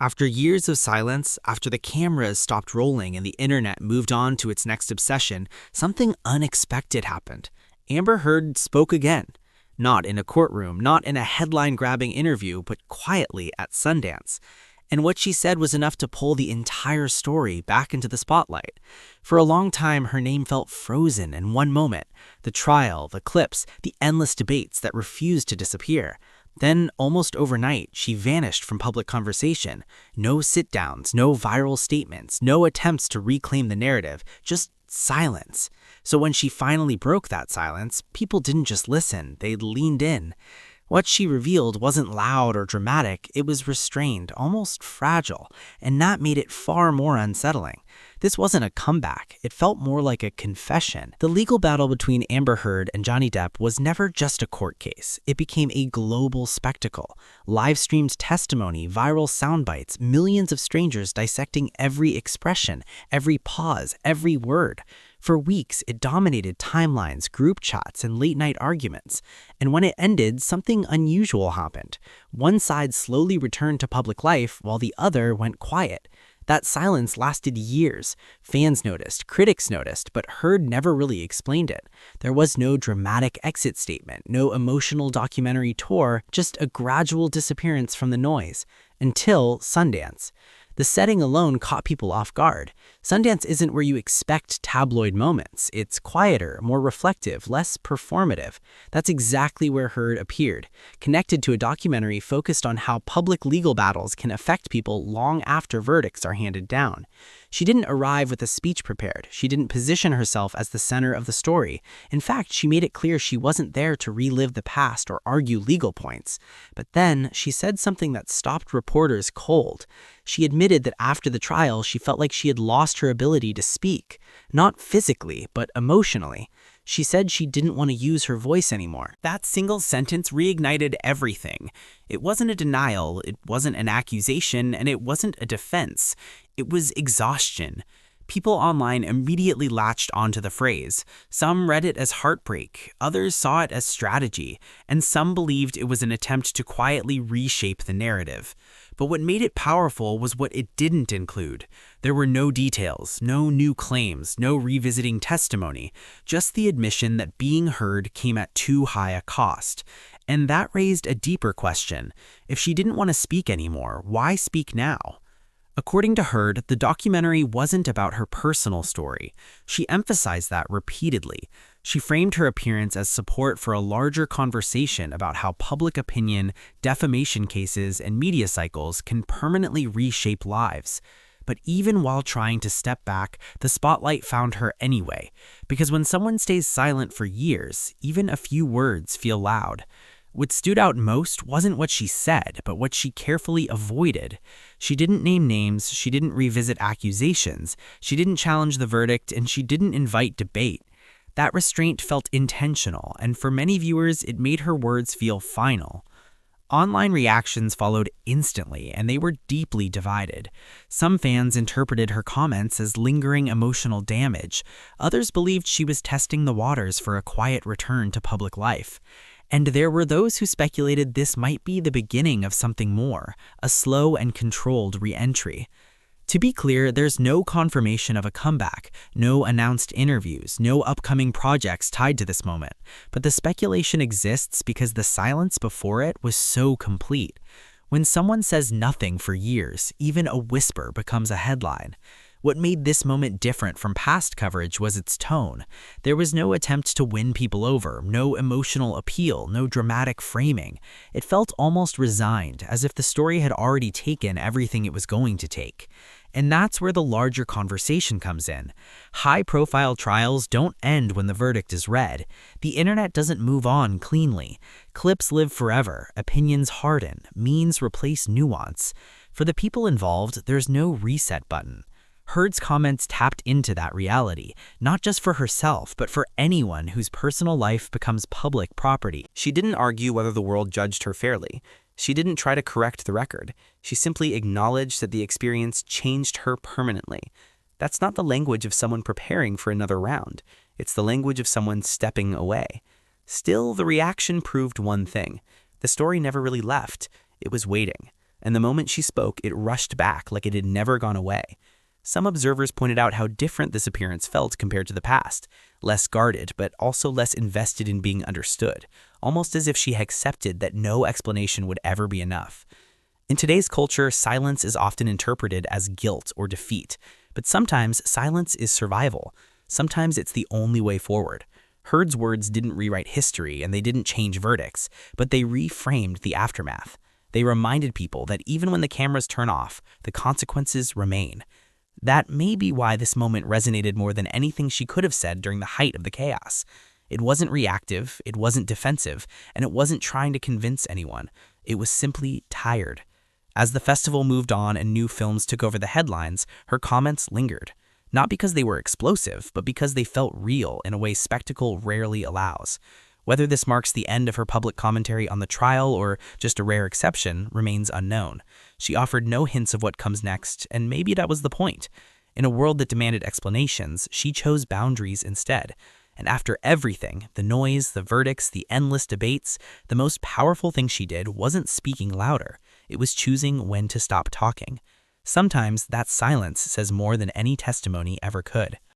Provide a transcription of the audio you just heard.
After years of silence, after the cameras stopped rolling and the internet moved on to its next obsession, something unexpected happened. Amber Heard spoke again. Not in a courtroom, not in a headline-grabbing interview, but quietly at Sundance. And what she said was enough to pull the entire story back into the spotlight. For a long time, her name felt frozen in one moment. The trial, the clips, the endless debates that refused to disappear. Then, almost overnight, she vanished from public conversation. No sit-downs, no viral statements, no attempts to reclaim the narrative, just silence. So when she finally broke that silence, people didn't just listen, they leaned in. What she revealed wasn't loud or dramatic, it was restrained, almost fragile, and that made it far more unsettling. This wasn't a comeback, it felt more like a confession. The legal battle between Amber Heard and Johnny Depp was never just a court case. It became a global spectacle. Live-streamed testimony, viral sound bites, millions of strangers dissecting every expression, every pause, every word. For weeks, it dominated timelines, group chats, and late-night arguments. And when it ended, something unusual happened. One side slowly returned to public life while the other went quiet. That silence lasted years. Fans noticed, critics noticed, but Heard never really explained it. There was no dramatic exit statement, no emotional documentary tour, just a gradual disappearance from the noise. Until Sundance. The setting alone caught people off guard. Sundance isn't where you expect tabloid moments. It's quieter, more reflective, less performative. That's exactly where Heard appeared, connected to a documentary focused on how public legal battles can affect people long after verdicts are handed down. She didn't arrive with a speech prepared. She didn't position herself as the center of the story. In fact, she made it clear she wasn't there to relive the past or argue legal points. But then, she said something that stopped reporters cold. She admitted that after the trial, she felt like she had lost her ability to speak. Not physically, but emotionally. She said she didn't want to use her voice anymore. That single sentence reignited everything. It wasn't a denial, it wasn't an accusation, and it wasn't a defense. It was exhaustion. People online immediately latched onto the phrase. Some read it as heartbreak, others saw it as strategy, and some believed it was an attempt to quietly reshape the narrative. But what made it powerful was what it didn't include. There were no details, no new claims, no revisiting testimony, just the admission that being heard came at too high a cost. And that raised a deeper question. If she didn't want to speak anymore, why speak now? According to Heard, the documentary wasn't about her personal story. She emphasized that repeatedly. She framed her appearance as support for a larger conversation about how public opinion, defamation cases, and media cycles can permanently reshape lives. But even while trying to step back, the spotlight found her anyway. Because when someone stays silent for years, even a few words feel loud. What stood out most wasn't what she said, but what she carefully avoided. She didn't name names, she didn't revisit accusations, she didn't challenge the verdict, and she didn't invite debate. That restraint felt intentional, and for many viewers, it made her words feel final. Online reactions followed instantly, and they were deeply divided. Some fans interpreted her comments as lingering emotional damage. Others believed she was testing the waters for a quiet return to public life. And there were those who speculated this might be the beginning of something more, a slow and controlled re-entry. To be clear, there's no confirmation of a comeback, no announced interviews, no upcoming projects tied to this moment. But the speculation exists because the silence before it was so complete. When someone says nothing for years, even a whisper becomes a headline. What made this moment different from past coverage was its tone. There was no attempt to win people over, no emotional appeal, no dramatic framing. It felt almost resigned, as if the story had already taken everything it was going to take. And that's where the larger conversation comes in. High-profile trials don't end when the verdict is read. The internet doesn't move on cleanly. Clips live forever, opinions harden, memes replace nuance. For the people involved, there's no reset button. Heard's comments tapped into that reality, not just for herself, but for anyone whose personal life becomes public property. She didn't argue whether the world judged her fairly. She didn't try to correct the record. She simply acknowledged that the experience changed her permanently. That's not the language of someone preparing for another round. It's the language of someone stepping away. Still, the reaction proved one thing. The story never really left. It was waiting. and the moment she spoke, it rushed back like it had never gone away. Some observers pointed out how different this appearance felt compared to the past, less guarded, but also less invested in being understood, almost as if she had accepted that no explanation would ever be enough. In today's culture, silence is often interpreted as guilt or defeat, but sometimes silence is survival. Sometimes it's the only way forward. Heard's words didn't rewrite history and they didn't change verdicts, but they reframed the aftermath. They reminded people that even when the cameras turn off, the consequences remain. That may be why this moment resonated more than anything she could have said during the height of the chaos. It wasn't reactive, it wasn't defensive, and it wasn't trying to convince anyone. It was simply tired. As the festival moved on and new films took over the headlines, her comments lingered. Not because they were explosive, but because they felt real in a way spectacle rarely allows. Whether this marks the end of her public commentary on the trial or just a rare exception remains unknown. She offered no hints of what comes next, and maybe that was the point. In a world that demanded explanations, she chose boundaries instead. And after everything, the noise, the verdicts, the endless debates, the most powerful thing she did wasn't speaking louder. It was choosing when to stop talking. Sometimes that silence says more than any testimony ever could.